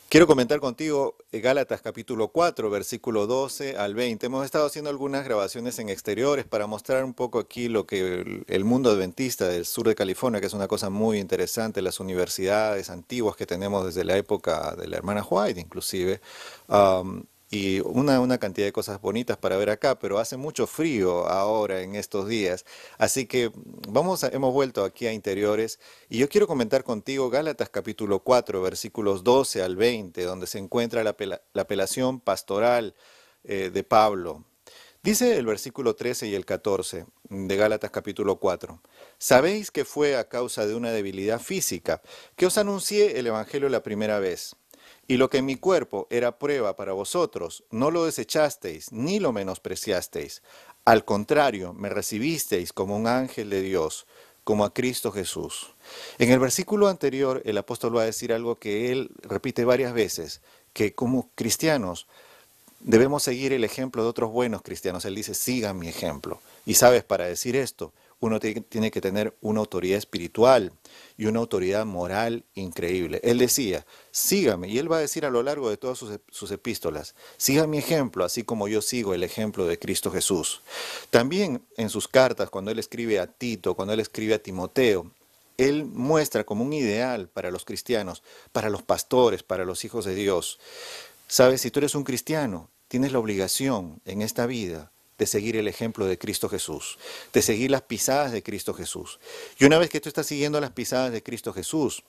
Quiero comentar contigo Gálatas capítulo 4, versículo 12 al 20. Hemos estado haciendo algunas grabaciones en exteriores para mostrar un poco aquí lo que el mundo adventista del sur de California, que es una cosa muy interesante, las universidades antiguas que tenemos desde la época de la hermana White inclusive, y una cantidad de cosas bonitas para ver acá, pero hace mucho frío ahora en estos días. Así que hemos vuelto aquí a interiores y yo quiero comentar contigo Gálatas capítulo 4, versículos 12 al 20, donde se encuentra la apelación pastoral de Pablo. Dice el versículo 13 y el 14 de Gálatas capítulo 4. Sabéis que fue a causa de una debilidad física que os anuncié el Evangelio la primera vez. Y lo que en mi cuerpo era prueba para vosotros, no lo desechasteis ni lo menospreciasteis. Al contrario, me recibisteis como un ángel de Dios, como a Cristo Jesús. En el versículo anterior, el apóstol va a decir algo que él repite varias veces, que como cristianos debemos seguir el ejemplo de otros buenos cristianos. Él dice, sigan mi ejemplo. Y sabes, para decir esto, uno tiene que tener una autoridad espiritual y una autoridad moral increíble. Él decía, sígame, y él va a decir a lo largo de todas sus epístolas, siga mi ejemplo, así como yo sigo el ejemplo de Cristo Jesús. También en sus cartas, cuando él escribe a Tito, cuando él escribe a Timoteo, él muestra como un ideal para los cristianos, para los pastores, para los hijos de Dios. Sabes, si tú eres un cristiano, tienes la obligación en esta vida de seguir el ejemplo de Cristo Jesús, de seguir las pisadas de Cristo Jesús. Y una vez que tú estás siguiendo las pisadas de Cristo Jesús,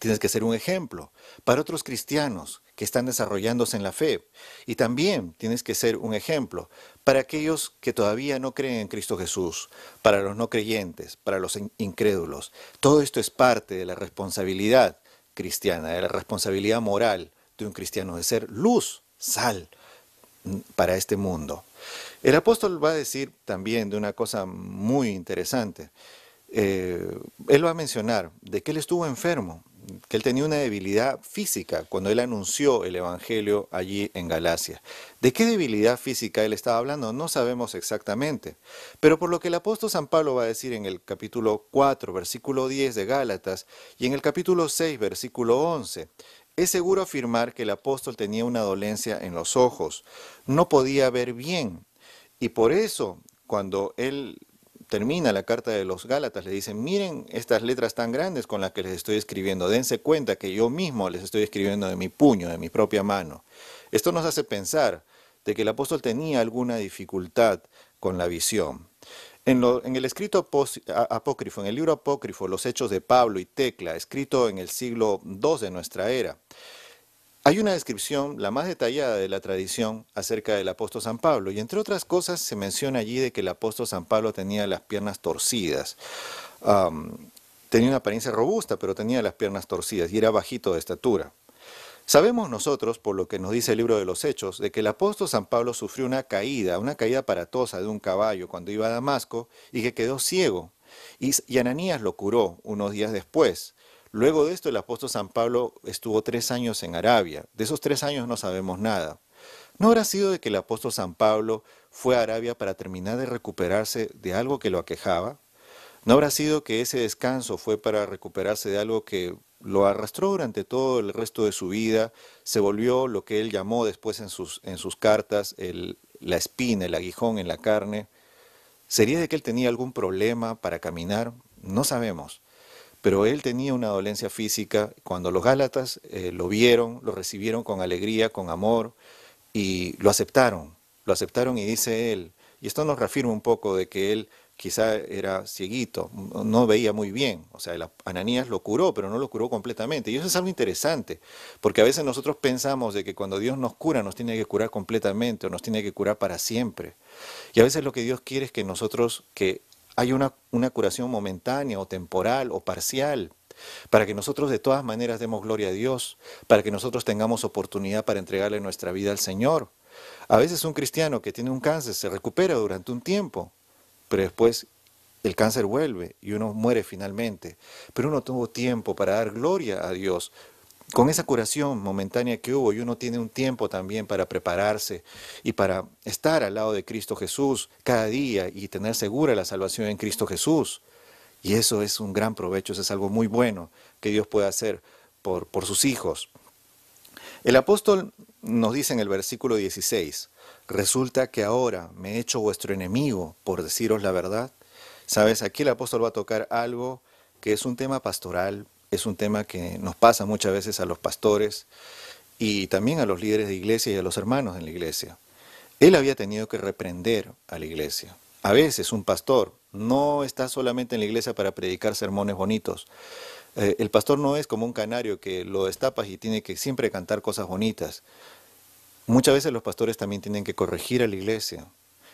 tienes que ser un ejemplo para otros cristianos que están desarrollándose en la fe. Y también tienes que ser un ejemplo para aquellos que todavía no creen en Cristo Jesús, para los no creyentes, para los incrédulos. Todo esto es parte de la responsabilidad cristiana, de la responsabilidad moral de un cristiano, de ser luz, sal para este mundo. El apóstol va a decir también de una cosa muy interesante. Él va a mencionar de que él estuvo enfermo, que él tenía una debilidad física cuando él anunció el Evangelio allí en Galacia. ¿De qué debilidad física él estaba hablando? No sabemos exactamente. Pero por lo que el apóstol San Pablo va a decir en el capítulo 4, versículo 10 de Gálatas y en el capítulo 6, versículo 11, es seguro afirmar que el apóstol tenía una dolencia en los ojos, no podía ver bien. Y por eso, cuando él termina la carta de los Gálatas, le dicen, miren estas letras tan grandes con las que les estoy escribiendo, dense cuenta que yo mismo les estoy escribiendo de mi puño, de mi propia mano. Esto nos hace pensar de que el apóstol tenía alguna dificultad con la visión. En el escrito apócrifo, en el libro apócrifo, Los Hechos de Pablo y Tecla, escrito en el siglo II de nuestra era, hay una descripción, la más detallada de la tradición, acerca del apóstol San Pablo, y entre otras cosas se menciona allí de que el apóstol San Pablo tenía las piernas torcidas. Am, Tenía una apariencia robusta, pero tenía las piernas torcidas y era bajito de estatura. Sabemos nosotros, por lo que nos dice el libro de los Hechos, de que el apóstol San Pablo sufrió una caída aparatosa de un caballo cuando iba a Damasco y que quedó ciego. Y Ananías lo curó unos días después. Luego de esto el apóstol San Pablo estuvo 3 años en Arabia. De esos 3 años no sabemos nada. ¿No habrá sido de que el apóstol San Pablo fue a Arabia para terminar de recuperarse de algo que lo aquejaba? ¿No habrá sido que ese descanso fue para recuperarse de algo que lo arrastró durante todo el resto de su vida, se volvió lo que él llamó después en sus cartas la espina, el aguijón en la carne? ¿Sería de que él tenía algún problema para caminar? No sabemos. Pero él tenía una dolencia física. Cuando los Gálatas lo vieron, lo recibieron con alegría, con amor, y lo aceptaron. Lo aceptaron y dice él, y esto nos reafirma un poco de que él quizá era cieguito, no veía muy bien. O sea, Ananías lo curó, pero no lo curó completamente. Y eso es algo interesante, porque a veces nosotros pensamos de que cuando Dios nos cura, nos tiene que curar completamente o nos tiene que curar para siempre. Y a veces lo que Dios quiere es que nosotros, que haya una curación momentánea o temporal o parcial, para que nosotros de todas maneras demos gloria a Dios, para que nosotros tengamos oportunidad para entregarle nuestra vida al Señor. A veces un cristiano que tiene un cáncer se recupera durante un tiempo, pero después el cáncer vuelve y uno muere finalmente. Pero uno tuvo tiempo para dar gloria a Dios. Con esa curación momentánea que hubo, y uno tiene un tiempo también para prepararse y para estar al lado de Cristo Jesús cada día y tener segura la salvación en Cristo Jesús. Y eso es un gran provecho, eso es algo muy bueno que Dios puede hacer por sus hijos. El apóstol nos dice en el versículo 16, resulta que ahora me he hecho vuestro enemigo por deciros la verdad. Sabes, aquí el apóstol va a tocar algo que es un tema pastoral, es un tema que nos pasa muchas veces a los pastores y también a los líderes de iglesia y a los hermanos en la iglesia. Él había tenido que reprender a la iglesia. A veces un pastor no está solamente en la iglesia para predicar sermones bonitos. El pastor no es como un canario que lo destapas y tiene que siempre cantar cosas bonitas. Muchas veces los pastores también tienen que corregir a la iglesia.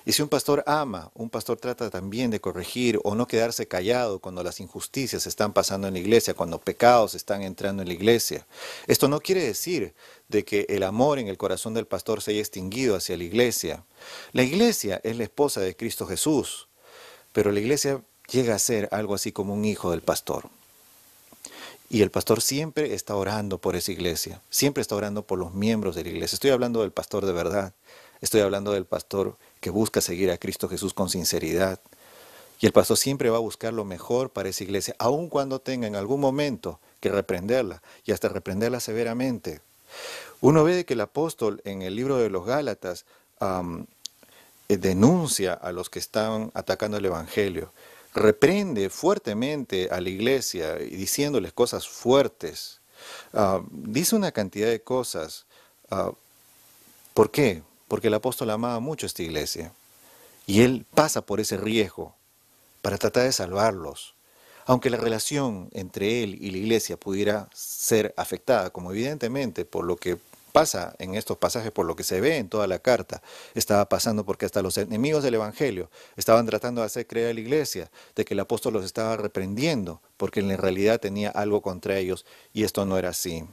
Y si un pastor ama, un pastor trata también de corregir o no quedarse callado cuando las injusticias están pasando en la iglesia, cuando pecados están entrando en la iglesia. Esto no quiere decir de que el amor en el corazón del pastor se haya extinguido hacia la iglesia. La iglesia es la esposa de Cristo Jesús, pero la iglesia llega a ser algo así como un hijo del pastor. Y el pastor siempre está orando por esa iglesia, siempre está orando por los miembros de la iglesia. Estoy hablando del pastor de verdad, estoy hablando del pastor que busca seguir a Cristo Jesús con sinceridad. Y el pastor siempre va a buscar lo mejor para esa iglesia, aun cuando tenga en algún momento que reprenderla y hasta reprenderla severamente. Uno ve que el apóstol en el libro de los Gálatas denuncia a los que están atacando el Evangelio, reprende fuertemente a la iglesia y diciéndoles cosas fuertes. Dice una cantidad de cosas. Ah, ¿Por qué? Porque el apóstol amaba mucho a esta iglesia y él pasa por ese riesgo para tratar de salvarlos. Aunque la relación entre él y la iglesia pudiera ser afectada, como evidentemente por lo que pasa en estos pasajes, por lo que se ve en toda la carta, estaba pasando porque hasta los enemigos del Evangelio estaban tratando de hacer creer a la iglesia de que el apóstol los estaba reprendiendo, porque en realidad tenía algo contra ellos y esto no era así.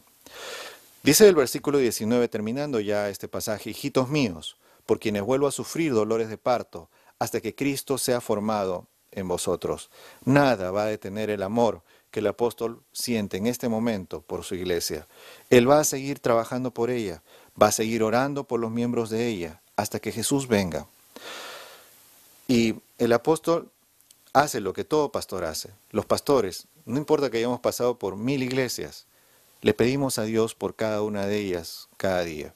Dice el versículo 19, terminando ya este pasaje, hijitos míos, por quienes vuelvo a sufrir dolores de parto, hasta que Cristo sea formado en vosotros. Nada va a detener el amor que el apóstol siente en este momento por su iglesia. Él va a seguir trabajando por ella, va a seguir orando por los miembros de ella, hasta que Jesús venga. Y el apóstol hace lo que todo pastor hace. Los pastores, no importa que hayamos pasado por 1000 iglesias, le pedimos a Dios por cada una de ellas cada día.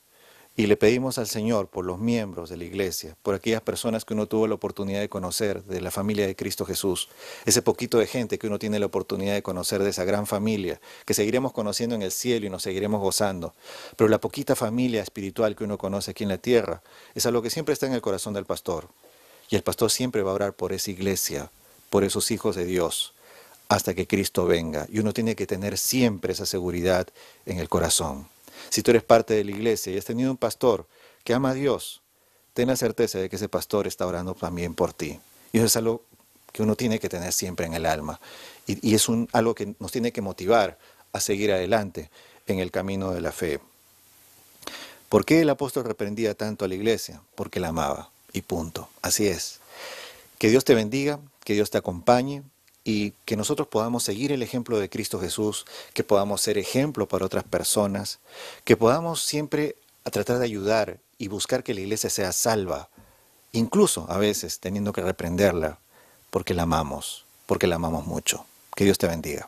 Y le pedimos al Señor por los miembros de la iglesia, por aquellas personas que uno tuvo la oportunidad de conocer de la familia de Cristo Jesús, ese poquito de gente que uno tiene la oportunidad de conocer de esa gran familia, que seguiremos conociendo en el cielo y nos seguiremos gozando. Pero la poquita familia espiritual que uno conoce aquí en la tierra es algo que siempre está en el corazón del pastor. Y el pastor siempre va a orar por esa iglesia, por esos hijos de Dios, hasta que Cristo venga. Y uno tiene que tener siempre esa seguridad en el corazón. Si tú eres parte de la iglesia y has tenido un pastor que ama a Dios, ten la certeza de que ese pastor está orando también por ti. Y eso es algo que uno tiene que tener siempre en el alma. Y es algo que nos tiene que motivar a seguir adelante en el camino de la fe. ¿Por qué el apóstol reprendía tanto a la iglesia? Porque la amaba. Y punto. Así es. Que Dios te bendiga, que Dios te acompañe y que nosotros podamos seguir el ejemplo de Cristo Jesús, que podamos ser ejemplo para otras personas, que podamos siempre tratar de ayudar y buscar que la iglesia sea salva, incluso a veces teniendo que reprenderla, porque la amamos mucho. Que Dios te bendiga.